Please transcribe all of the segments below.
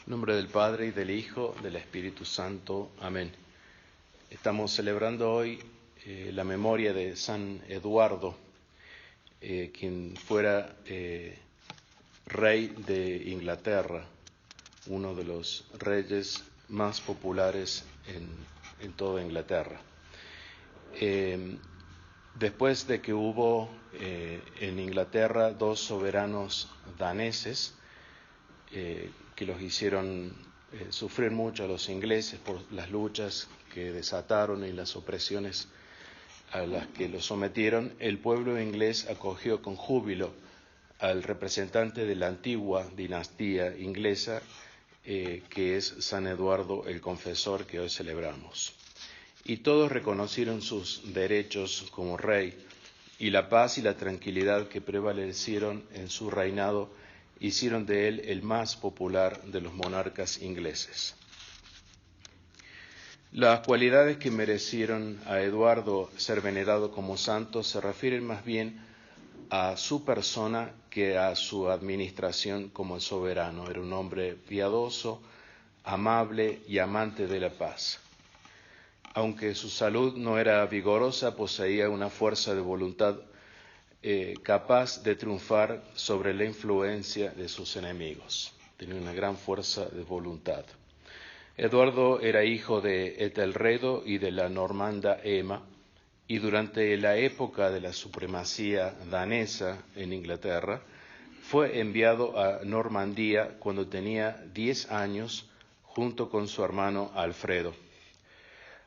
En nombre del Padre, y del Hijo, del Espíritu Santo. Amén. Estamos celebrando hoy la memoria de San Eduardo, quien fuera rey de Inglaterra, uno de los reyes más populares en toda Inglaterra. Después de que hubo en Inglaterra dos soberanos daneses, que los hicieron sufrir mucho a los ingleses por las luchas que desataron y las opresiones a las que los sometieron, el pueblo inglés acogió con júbilo al representante de la antigua dinastía inglesa, que es San Eduardo el Confesor, que hoy celebramos. Y todos reconocieron sus derechos como rey, y la paz y la tranquilidad que prevalecieron en su reinado hicieron de él el más popular de los monarcas ingleses. Las cualidades que merecieron a Eduardo ser venerado como santo se refieren más bien a su persona que a su administración como soberano. Era un hombre piadoso, amable y amante de la paz. Aunque su salud no era vigorosa, poseía una fuerza de voluntad capaz de triunfar sobre la influencia de sus enemigos. Tenía una gran fuerza de voluntad. Eduardo era hijo de Etelredo y de la normanda Emma, y durante la época de la supremacía danesa en Inglaterra, fue enviado a Normandía cuando tenía 10 años junto con su hermano Alfredo.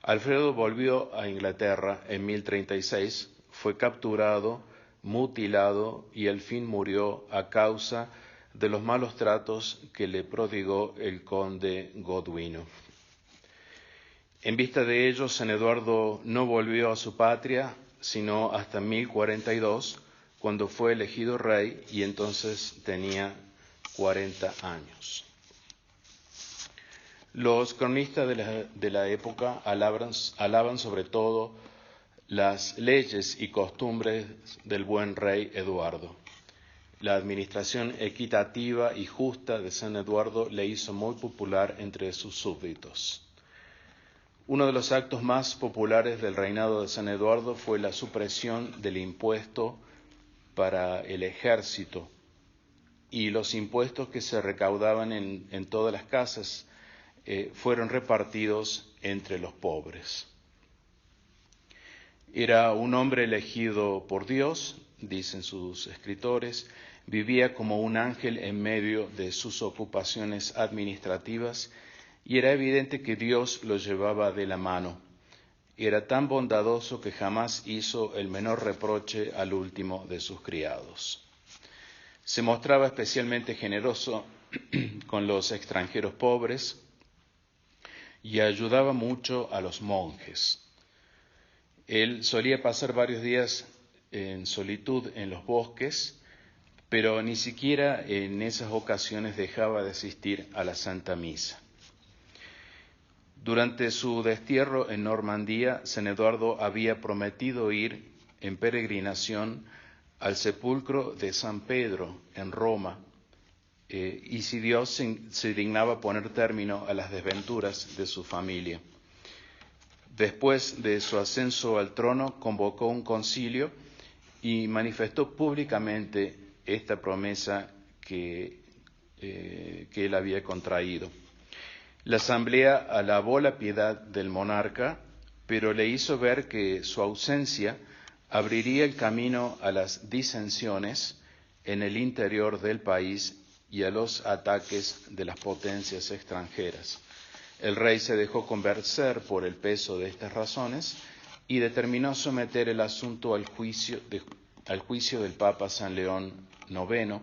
Alfredo volvió a Inglaterra en 1036, fue capturado, mutilado y al fin murió a causa de los malos tratos que le prodigó el conde Goduino. En vista de ello, San Eduardo no volvió a su patria sino hasta 1042, cuando fue elegido rey y entonces tenía 40 años. Los cronistas de la época alaban sobre todo las leyes y costumbres del buen rey Eduardo. La administración equitativa y justa de San Eduardo le hizo muy popular entre sus súbditos. Uno de los actos más populares del reinado de San Eduardo fue la supresión del impuesto para el ejército y los impuestos que se recaudaban en todas las casas fueron repartidos entre los pobres. Era un hombre elegido por Dios, dicen sus escritores, vivía como un ángel en medio de sus ocupaciones administrativas y era evidente que Dios lo llevaba de la mano. Era tan bondadoso que jamás hizo el menor reproche al último de sus criados. Se mostraba especialmente generoso con los extranjeros pobres y ayudaba mucho a los monjes. Él solía pasar varios días en solitud en los bosques, pero ni siquiera en esas ocasiones dejaba de asistir a la Santa Misa. Durante su destierro en Normandía, San Eduardo había prometido ir en peregrinación al sepulcro de San Pedro en Roma, y si Dios se dignaba poner término a las desventuras de su familia. Después de su ascenso al trono, convocó un concilio y manifestó públicamente esta promesa que él había contraído. La asamblea alabó la piedad del monarca, pero le hizo ver que su ausencia abriría el camino a las disensiones en el interior del país y a los ataques de las potencias extranjeras. El rey se dejó convencer por el peso de estas razones y determinó someter el asunto al juicio del Papa San León IX,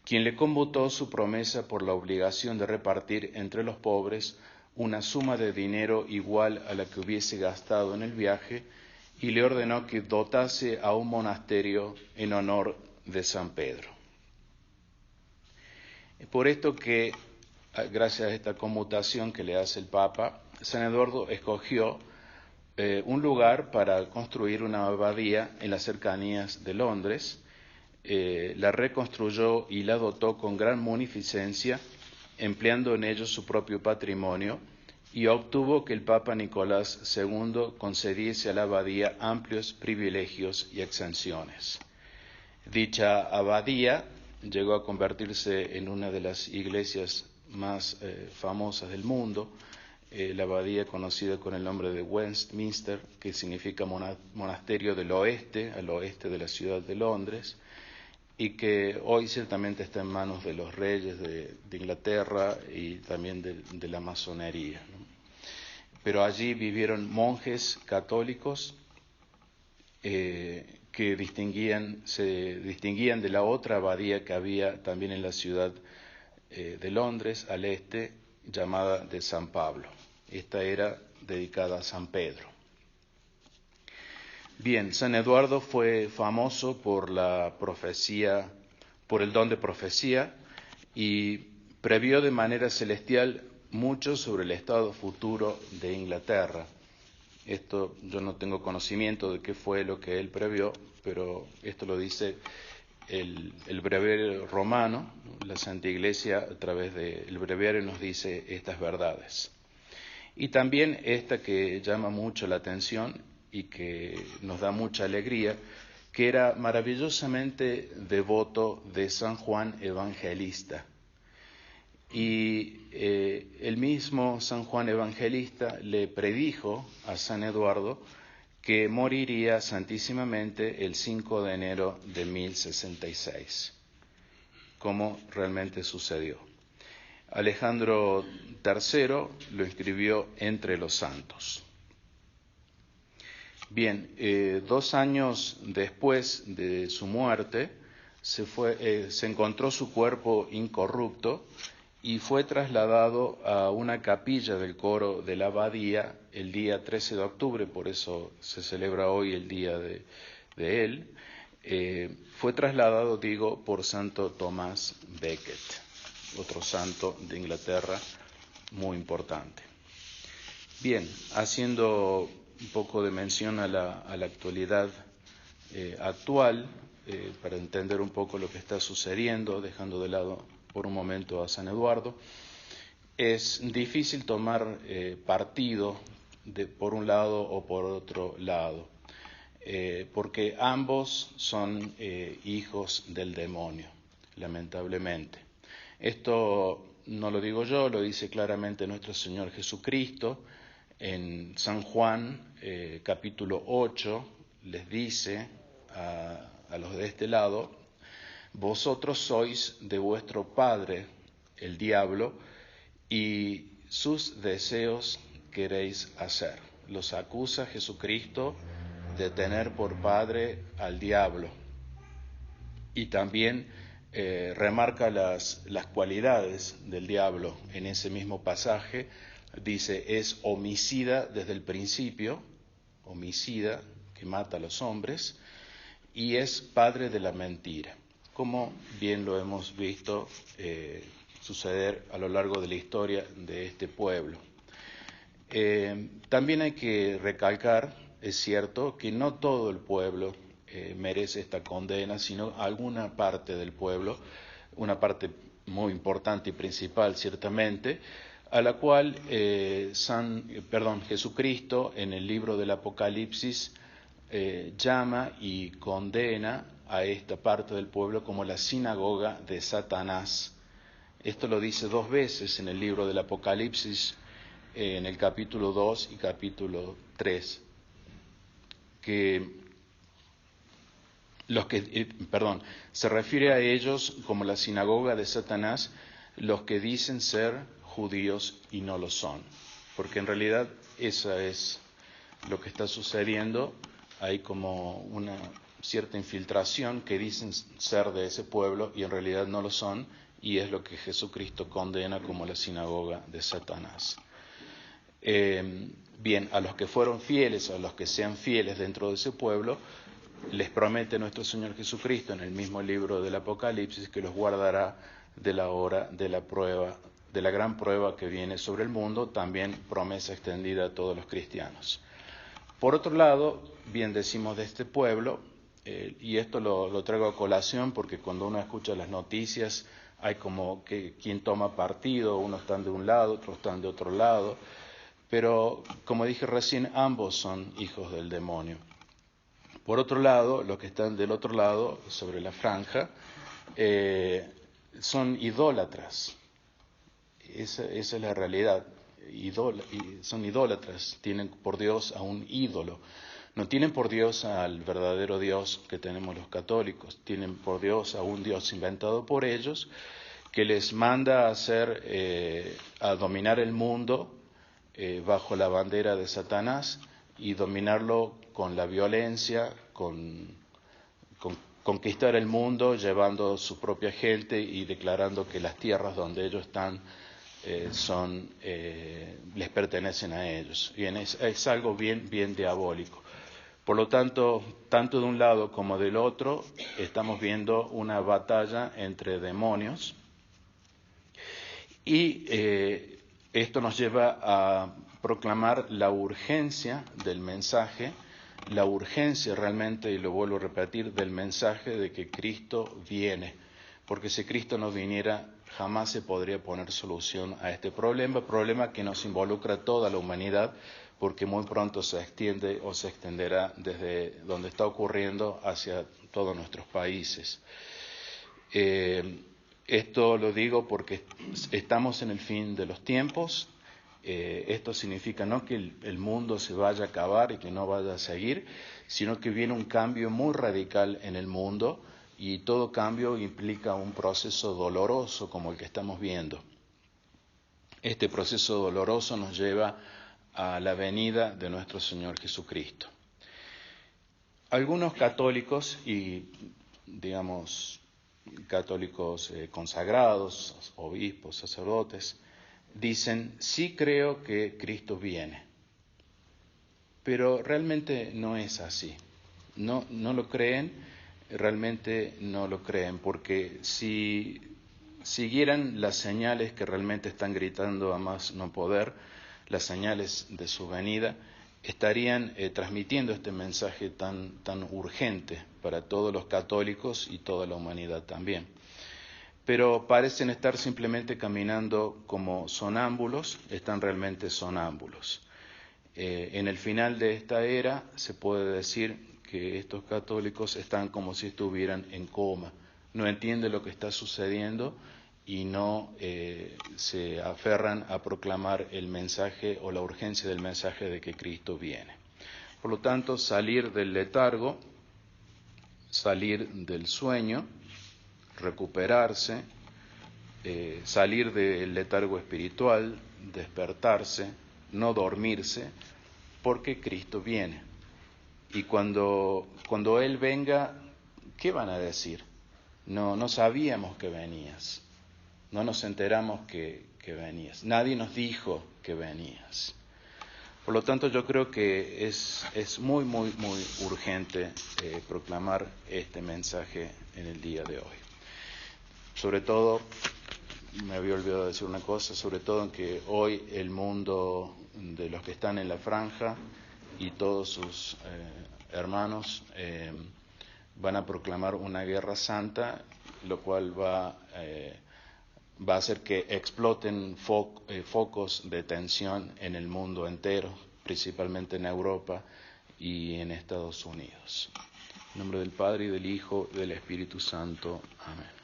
quien le conmutó su promesa por la obligación de repartir entre los pobres una suma de dinero igual a la que hubiese gastado en el viaje y le ordenó que dotase a un monasterio en honor de San Pedro. Es por esto que, gracias a esta conmutación que le hace el Papa, San Eduardo escogió un lugar para construir una abadía en las cercanías de Londres, la reconstruyó y la dotó con gran munificencia empleando en ello su propio patrimonio, y obtuvo que el Papa Nicolás II concediese a la abadía amplios privilegios y exenciones. Dicha abadía llegó a convertirse en una de las iglesias más famosas del mundo, la abadía conocida con el nombre de Westminster, que significa monasterio del oeste, al oeste de la ciudad de Londres, y que hoy ciertamente está en manos de los reyes de Inglaterra y también de la masonería, ¿no? Pero allí vivieron monjes católicos que se distinguían de la otra abadía que había también en la ciudad de Londres, al este, llamada de San Pablo. Esta era dedicada a San Pedro. Bien, San Eduardo fue famoso por la profecía, por el don de profecía, y previó de manera celestial mucho sobre el estado futuro de Inglaterra. Esto yo no tengo conocimiento de qué fue lo que él previó, pero esto lo dice el breviario romano. La Santa Iglesia a través del breviario nos dice estas verdades. Y también esta que llama mucho la atención y que nos da mucha alegría, que era maravillosamente devoto de San Juan Evangelista. Y el mismo San Juan Evangelista le predijo a San Eduardo que moriría santísimamente el 5 de enero de 1066, como realmente sucedió. Alejandro III lo inscribió entre los santos. Bien, 2 años después de su muerte, se encontró su cuerpo incorrupto y fue trasladado a una capilla del coro de la abadía el día 13 de octubre, por eso se celebra hoy el día de él. Fue trasladado, por Santo Tomás Becket, otro santo de Inglaterra muy importante. Bien, haciendo un poco de mención a la actualidad actual, para entender un poco lo que está sucediendo, dejando de lado por un momento a San Eduardo, es difícil tomar partido por un lado o por otro lado, porque ambos son hijos del demonio, lamentablemente. Esto no lo digo yo, lo dice claramente nuestro Señor Jesucristo. En San Juan, capítulo 8, les dice a los de este lado: vosotros sois de vuestro padre el diablo, y sus deseos queréis hacer. Los acusa Jesucristo de tener por padre al diablo. Y también remarca las cualidades del diablo en ese mismo pasaje. Dice, es homicida desde el principio, homicida que mata a los hombres, y es padre de la mentira, como bien lo hemos visto suceder a lo largo de la historia de este pueblo. También hay que recalcar, es cierto, que no todo el pueblo merece esta condena, sino alguna parte del pueblo, una muy importante y principal ciertamente, a la cual Jesucristo en el libro del Apocalipsis llama y condena a esta parte del pueblo como la sinagoga de Satanás. Esto lo dice 2 veces en el libro del Apocalipsis, en el capítulo 2 y capítulo 3, se refiere a ellos como la sinagoga de Satanás, los que dicen ser judíos y no lo son, porque en realidad esa es lo que está sucediendo. Hay como una cierta infiltración que dicen ser de ese pueblo y en realidad no lo son, y es lo que Jesucristo condena como la sinagoga de Satanás. Bien, a los que fueron fieles, a los que sean fieles dentro de ese pueblo, les promete nuestro Señor Jesucristo en el mismo libro del Apocalipsis que los guardará de la hora de la prueba, de la gran prueba que viene sobre el mundo, también promesa extendida a todos los cristianos. Por otro lado, bien decimos de este pueblo, y esto lo traigo a colación porque cuando uno escucha las noticias hay como que quien toma partido, unos están de un lado, otros están de otro lado, pero como dije recién, ambos son hijos del demonio. Por otro lado, los que están del otro lado, sobre la franja, son idólatras. Esa es la realidad. Son idólatras, tienen por Dios a un ídolo. No tienen por Dios al verdadero Dios que tenemos los católicos, tienen por Dios a un Dios inventado por ellos, que les manda a dominar el mundo bajo la bandera de Satanás y dominarlo con la violencia, con conquistar el mundo llevando su propia gente y declarando que las tierras donde ellos están les pertenecen a ellos. Bien, es algo bien diabólico. Por lo tanto, tanto de un lado como del otro, estamos viendo una batalla entre demonios y esto nos lleva a proclamar la urgencia del mensaje, la urgencia realmente, y lo vuelvo a repetir, del mensaje de que Cristo viene, porque si Cristo no viniera, jamás se podría poner solución a este problema que nos involucra a toda la humanidad, porque muy pronto se extiende o se extenderá desde donde está ocurriendo hacia todos nuestros países. Esto lo digo porque estamos en el fin de los tiempos. Esto significa no que el mundo se vaya a acabar y que no vaya a seguir, sino que viene un cambio muy radical en el mundo y todo cambio implica un proceso doloroso como el que estamos viendo. Este proceso doloroso nos lleva a la venida de nuestro Señor Jesucristo. Algunos católicos y, digamos, católicos consagrados, obispos, sacerdotes, dicen, sí creo que Cristo viene, pero realmente no es así. No lo creen, realmente no lo creen, porque si siguieran las señales que realmente están gritando a más no poder, las señales de su venida, estarían transmitiendo este mensaje tan urgente para todos los católicos y toda la humanidad también. Pero parecen estar simplemente caminando como sonámbulos, están realmente sonámbulos. En el final de esta era se puede decir que estos católicos están como si estuvieran en coma, no entienden lo que está sucediendo y no se aferran a proclamar el mensaje o la urgencia del mensaje de que Cristo viene. Por lo tanto, salir del letargo, salir del sueño, recuperarse, salir del letargo espiritual, despertarse, no dormirse, porque Cristo viene. Y cuando Él venga, ¿qué van a decir? No sabíamos que venías, no nos enteramos que venías, nadie nos dijo que venías. Por lo tanto, yo creo que es muy urgente proclamar este mensaje en el día de hoy. Sobre todo, me había olvidado de decir una cosa, sobre todo en que hoy el mundo de los que están en la franja y todos sus hermanos van a proclamar una guerra santa, lo cual va a hacer que exploten focos de tensión en el mundo entero, principalmente en Europa y en Estados Unidos. En nombre del Padre, y del Hijo, y del Espíritu Santo. Amén.